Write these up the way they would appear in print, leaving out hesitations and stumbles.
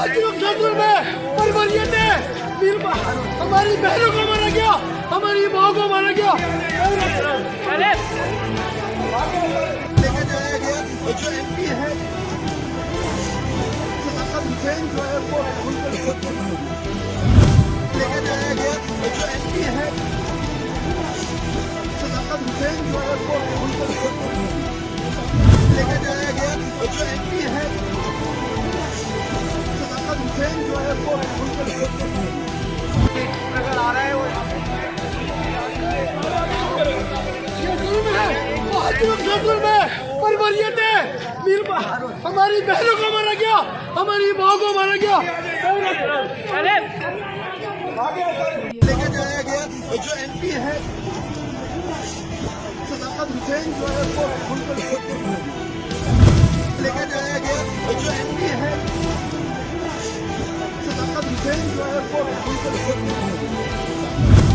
ससुर में परवरियत है। हमारी बहनों को मारा गया, हमारी माँ को मारा गया। लेके जाया गया और जो एमपी है सदाकत हुसैन जो है वो लेके जाया गया और जो एमपी है सदाकत हुसैन जो है वो लेके जाया गया और जो एमपी है सदाकत हुसैन जो है वो नजर आ रहा है। वो ससुर में परवरियत है। हमारी बहनों को मारा गया, हमारी माँ को मारा गया। लेके जाया गया और जो एमपी है सदाकत हुसैन जो है वो लेके जाया गया और जो एमपी है सदाकत हुसैन जो है वो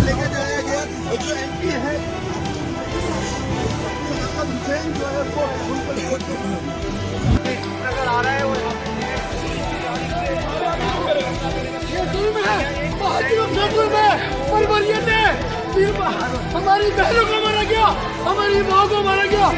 लेके जाया गया और जो एमपी है सदाकत हुसैन जो है वो नजर आ रहा है। वो ससुर में परवरियत है। हमारी बहनों को मारा गया, हमारी माँ को मारा गया।